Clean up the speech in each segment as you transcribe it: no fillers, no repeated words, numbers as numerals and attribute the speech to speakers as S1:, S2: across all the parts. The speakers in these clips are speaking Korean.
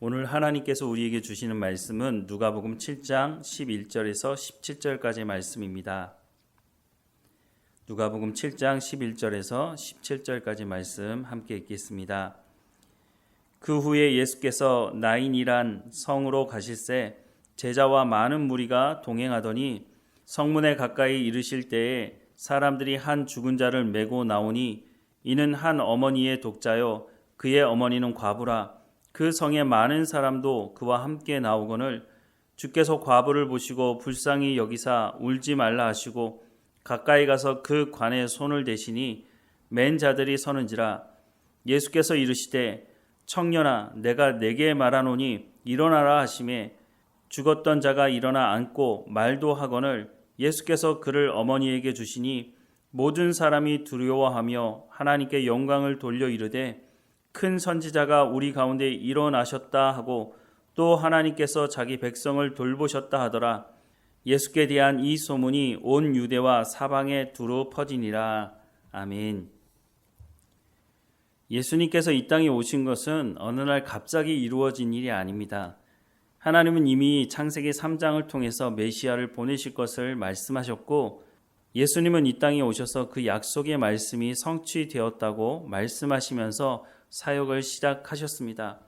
S1: 오늘 하나님께서 우리에게 주시는 말씀은 누가복음 7장 11절에서 17절까지의 말씀입니다. 누가복음 7장 11절에서 17절까지 말씀 함께 읽겠습니다. 그 후에 예수께서 나인이란 성으로 가실새 제자와 많은 무리가 동행하더니 성문에 가까이 이르실 때에 사람들이 한 죽은 자를 메고 나오니 이는 한 어머니의 독자요 그의 어머니는 과부라. 그 성에 많은 사람도 그와 함께 나오거늘 주께서 과부를 보시고 불쌍히 여기사 울지 말라 하시고 가까이 가서 그 관에 손을 대시니 맨 자들이 서는지라. 예수께서 이르시되 청년아 내가 네게 말하노니 일어나라 하시매 죽었던 자가 일어나 앉고 말도 하거늘 예수께서 그를 어머니에게 주시니 모든 사람이 두려워하며 하나님께 영광을 돌려 이르되 큰 선지자가 우리 가운데 일어나셨다 하고 또 하나님께서 자기 백성을 돌보셨다 하더라. 예수께 대한 이 소문이 온 유대와 사방에 두루 퍼지니라. 아멘. 예수님께서 이 땅에 오신 것은 어느 날 갑자기 이루어진 일이 아닙니다. 하나님은 이미 창세기 3장을 통해서 메시아를 보내실 것을 말씀하셨고 예수님은 이 땅에 오셔서 그 약속의 말씀이 성취되었다고 말씀하시면서 사역을 시작하셨습니다.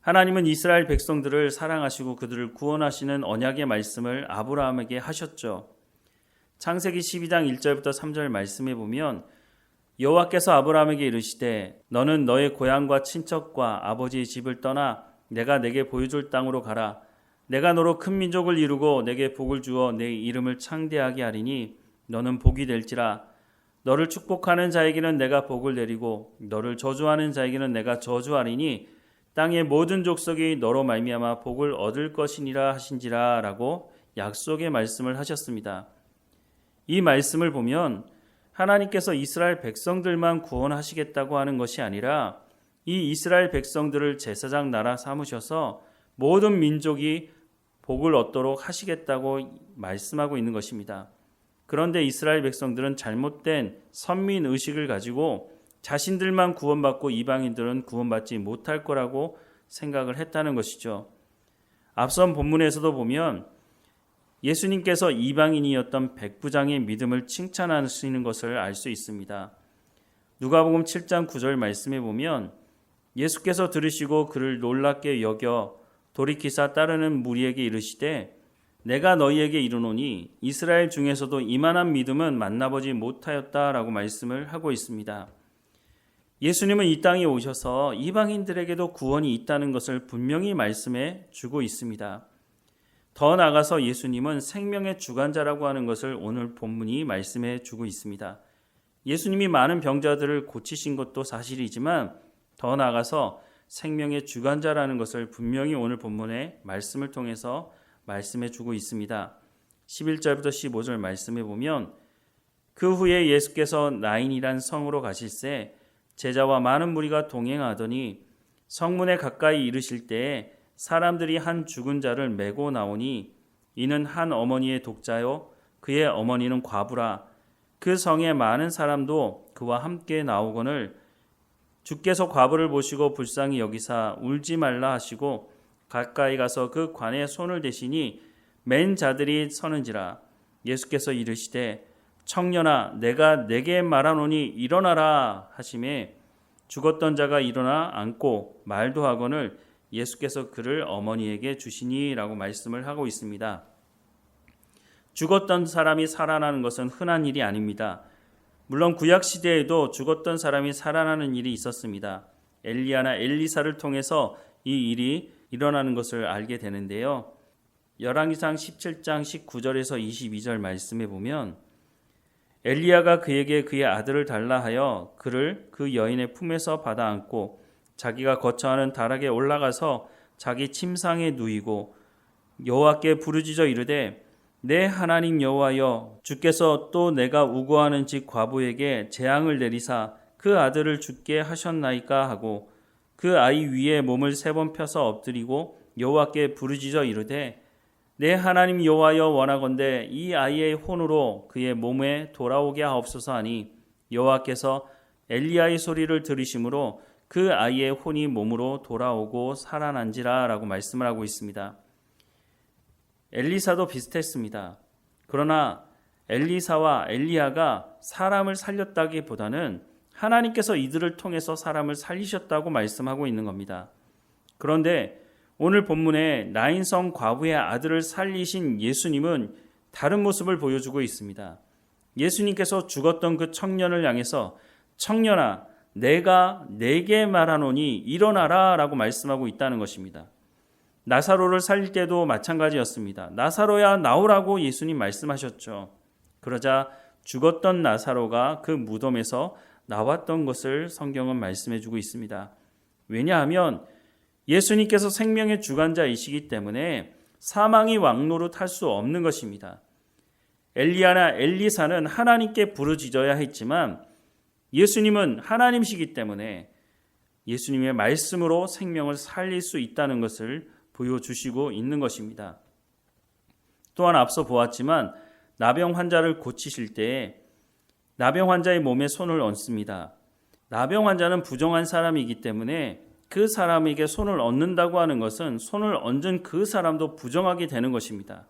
S1: 하나님은 이스라엘 백성들을 사랑하시고 그들을 구원하시는 언약의 말씀을 아브라함에게 하셨죠. 창세기 12장 1절부터 3절 말씀에 보면 여호와께서 아브라함에게 이르시되 너는 너의 고향과 친척과 아버지의 집을 떠나 내가 내게 보여줄 땅으로 가라. 내가 너로 큰 민족을 이루고 내게 복을 주어 내 이름을 창대하게 하리니 너는 복이 될지라. 너를 축복하는 자에게는 내가 복을 내리고 너를 저주하는 자에게는 내가 저주하리니 땅의 모든 족속이 너로 말미암아 복을 얻을 것이니라 하신지라 라고 약속의 말씀을 하셨습니다. 이 말씀을 보면 하나님께서 이스라엘 백성들만 구원하시겠다고 하는 것이 아니라 이 이스라엘 백성들을 제사장 나라 삼으셔서 모든 민족이 복을 얻도록 하시겠다고 말씀하고 있는 것입니다. 그런데 이스라엘 백성들은 잘못된 선민의식을 가지고 자신들만 구원받고 이방인들은 구원받지 못할 거라고 생각을 했다는 것이죠. 앞선 본문에서도 보면 예수님께서 이방인이었던 백부장의 믿음을 칭찬하시는 것을 알 수 있습니다. 누가복음 7장 9절 말씀에 보면 예수께서 들으시고 그를 놀랍게 여겨 돌이키사 따르는 무리에게 이르시되 내가 너희에게 이르노니 이스라엘 중에서도 이만한 믿음은 만나보지 못하였다라고 말씀을 하고 있습니다. 예수님은 이 땅에 오셔서 이방인들에게도 구원이 있다는 것을 분명히 말씀해 주고 있습니다. 더 나아가서 예수님은 생명의 주관자라고 하는 것을 오늘 본문이 말씀해 주고 있습니다. 예수님이 많은 병자들을 고치신 것도 사실이지만 더 나아가서 생명의 주관자라는 것을 분명히 오늘 본문의 말씀을 통해서 말씀해 주고 있습니다. 11절부터 15절 말씀해 보면 그 후에 예수께서 나인이란 성으로 가실새 제자와 많은 무리가 동행하더니 성문에 가까이 이르실 때에 사람들이 한 죽은 자를 메고 나오니 이는 한 어머니의 독자요 그의 어머니는 과부라. 그 성에 많은 사람도 그와 함께 나오거늘 주께서 과부를 보시고 불쌍히 여기사 울지 말라 하시고 가까이 가서 그 관에 손을 대시니 맨 자들이 서는지라. 예수께서 이르시되 청년아 내가 네게 말하노니 일어나라 하시매 죽었던 자가 일어나 앉고 말도 하거늘 예수께서 그를 어머니에게 주시니 라고 말씀을 하고 있습니다. 죽었던 사람이 살아나는 것은 흔한 일이 아닙니다. 물론 구약시대에도 죽었던 사람이 살아나는 일이 있었습니다. 엘리야나 엘리사를 통해서 이 일이 일어나는 것을 알게 되는데요. 열왕기상 17장 19절에서 22절 말씀에 보면 엘리야가 그에게 그의 아들을 달라 하여 그를 그 여인의 품에서 받아 안고 자기가 거처하는 다락에 올라가서 자기 침상에 누이고 여호와께 부르짖어 이르되 내 하나님 여호와여 주께서 또 내가 우고하는 집 과부에게 재앙을 내리사 그 아들을 죽게 하셨나이까 하고 그 아이 위에 몸을 3번 펴서 엎드리고 여호와께 부르짖어 이르되 내 하나님 여호와여 원하건대 이 아이의 혼으로 그의 몸에 돌아오게 하옵소서 하니 여호와께서 엘리야의 소리를 들으심으로 그 아이의 혼이 몸으로 돌아오고 살아난지라 라고 말씀을 하고 있습니다. 엘리사도 비슷했습니다. 그러나 엘리사와 엘리야가 사람을 살렸다기보다는 하나님께서 이들을 통해서 사람을 살리셨다고 말씀하고 있는 겁니다. 그런데 오늘 본문에 나인성 과부의 아들을 살리신 예수님은 다른 모습을 보여주고 있습니다. 예수님께서 죽었던 그 청년을 향해서 청년아 내가 네게 말하노니 일어나라 라고 말씀하고 있다는 것입니다. 나사로를 살릴 때도 마찬가지였습니다. 나사로야 나오라고 예수님 말씀하셨죠. 그러자 죽었던 나사로가 그 무덤에서 나왔던 것을 성경은 말씀해주고 있습니다. 왜냐하면 예수님께서 생명의 주관자이시기 때문에 사망이 왕노릇할 수 없는 것입니다. 엘리야나 엘리사는 하나님께 부르짖어야 했지만 예수님은 하나님이시기 때문에 예수님의 말씀으로 생명을 살릴 수 있다는 것을 보여주시고 있는 것입니다. 또한 앞서 보았지만 나병 환자를 고치실 때에 나병 환자의 몸에 손을 얹습니다. 나병 환자는 부정한 사람이기 때문에 그 사람에게 손을 얹는다고 하는 것은 손을 얹은 그 사람도 부정하게 되는 것입니다.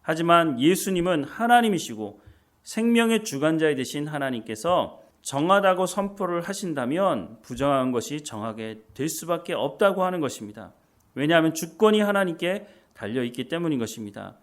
S1: 하지만 예수님은 하나님이시고 생명의 주관자이 되신 하나님께서 정하다고 선포를 하신다면 부정한 것이 정하게 될 수밖에 없다고 하는 것입니다. 왜냐하면 주권이 하나님께 달려있기 때문인 것입니다.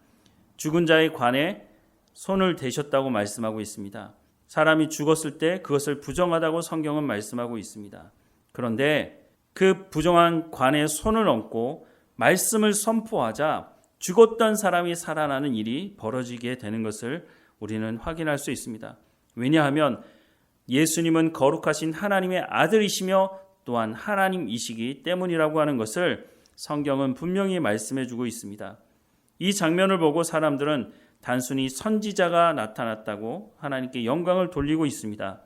S1: 죽은 자의 관에 손을 대셨다고 말씀하고 있습니다. 사람이 죽었을 때 그것을 부정하다고 성경은 말씀하고 있습니다. 그런데 그 부정한 관에 손을 얹고 말씀을 선포하자 죽었던 사람이 살아나는 일이 벌어지게 되는 것을 우리는 확인할 수 있습니다. 왜냐하면 예수님은 거룩하신 하나님의 아들이시며 또한 하나님이시기 때문이라고 하는 것을 성경은 분명히 말씀해주고 있습니다. 이 장면을 보고 사람들은 단순히 선지자가 나타났다고 하나님께 영광을 돌리고 있습니다.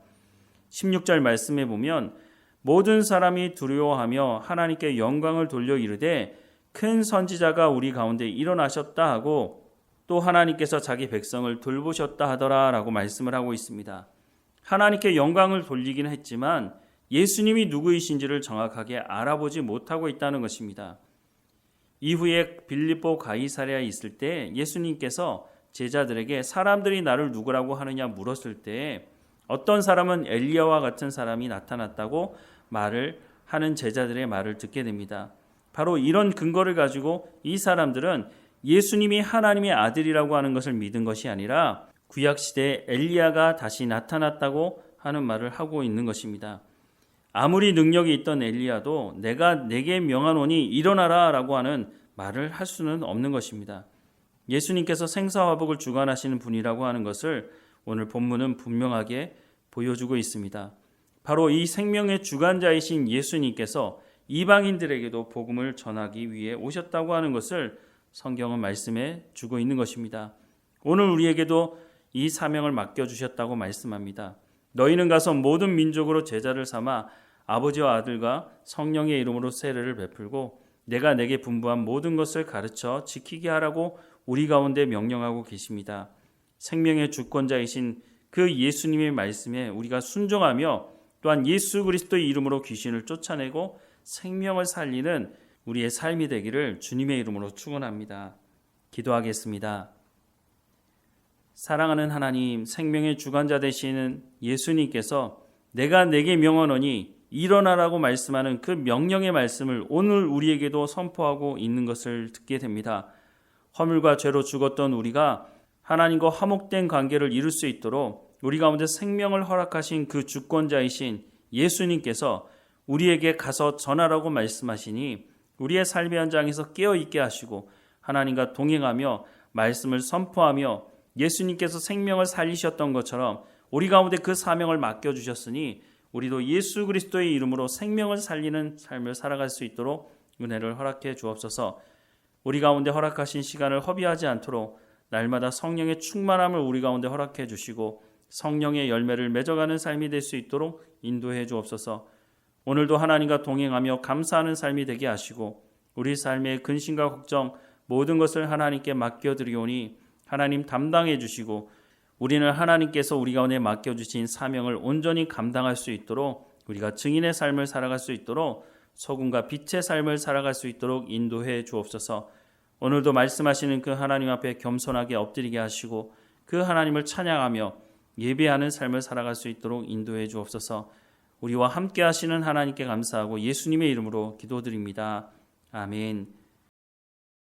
S1: 16절 말씀에 보면 모든 사람이 두려워하며 하나님께 영광을 돌려 이르되 큰 선지자가 우리 가운데 일어나셨다 하고 또 하나님께서 자기 백성을 돌보셨다 하더라 라고 말씀을 하고 있습니다. 하나님께 영광을 돌리긴 했지만 예수님이 누구이신지를 정확하게 알아보지 못하고 있다는 것입니다. 이후에 빌립보 가이사랴에 있을 때 예수님께서 제자들에게 사람들이 나를 누구라고 하느냐 물었을 때 어떤 사람은 엘리야와 같은 사람이 나타났다고 말을 하는 제자들의 말을 듣게 됩니다. 바로 이런 근거를 가지고 이 사람들은 예수님이 하나님의 아들이라고 하는 것을 믿은 것이 아니라 구약시대에 엘리야가 다시 나타났다고 하는 말을 하고 있는 것입니다. 아무리 능력이 있던 엘리야도 내가 네게 명하노니 일어나라 라고 하는 말을 할 수는 없는 것입니다. 예수님께서 생사화복을 주관하시는 분이라고 하는 것을 오늘 본문은 분명하게 보여주고 있습니다. 바로 이 생명의 주관자이신 예수님께서 이방인들에게도 복음을 전하기 위해 오셨다고 하는 것을 성경은 말씀해 주고 있는 것입니다. 오늘 우리에게도 이 사명을 맡겨주셨다고 말씀합니다. 너희는 가서 모든 민족으로 제자를 삼아 아버지와 아들과 성령의 이름으로 세례를 베풀고 내가 내게 분부한 모든 것을 가르쳐 지키게 하라고 우리 가운데 명령하고 계십니다. 생명의 주권자이신 그 예수님의 말씀에 우리가 순종하며 또한 예수 그리스도의 이름으로 귀신을 쫓아내고 생명을 살리는 우리의 삶이 되기를 주님의 이름으로 축원합니다. 기도하겠습니다. 사랑하는 하나님, 생명의 주관자 되시는 예수님께서 내가 내게 명하노니 일어나라고 말씀하는 그 명령의 말씀을 오늘 우리에게도 선포하고 있는 것을 듣게 됩니다. 허물과 죄로 죽었던 우리가 하나님과 화목된 관계를 이룰 수 있도록 우리 가운데 생명을 허락하신 그 주권자이신 예수님께서 우리에게 가서 전하라고 말씀하시니 우리의 삶의 현장에서 깨어있게 하시고 하나님과 동행하며 말씀을 선포하며 예수님께서 생명을 살리셨던 것처럼 우리 가운데 그 사명을 맡겨주셨으니 우리도 예수 그리스도의 이름으로 생명을 살리는 삶을 살아갈 수 있도록 은혜를 허락해 주옵소서. 우리 가운데 허락하신 시간을 허비하지 않도록 날마다 성령의 충만함을 우리 가운데 허락해 주시고 성령의 열매를 맺어가는 삶이 될 수 있도록 인도해 주옵소서. 오늘도 하나님과 동행하며 감사하는 삶이 되게 하시고 우리 삶의 근심과 걱정 모든 것을 하나님께 맡겨드리오니 하나님 담당해 주시고 우리는 하나님께서 우리 가운데 맡겨주신 사명을 온전히 감당할 수 있도록 우리가 증인의 삶을 살아갈 수 있도록 소금과 빛의 삶을 살아갈 수 있도록 인도해 주옵소서. 오늘도 말씀하시는 그 하나님 앞에 겸손하게 엎드리게 하시고 그 하나님을 찬양하며 예배하는 삶을 살아갈 수 있도록 인도해 주옵소서. 우리와 함께 하시는 하나님께 감사하고 예수님의 이름으로 기도드립니다. 아멘.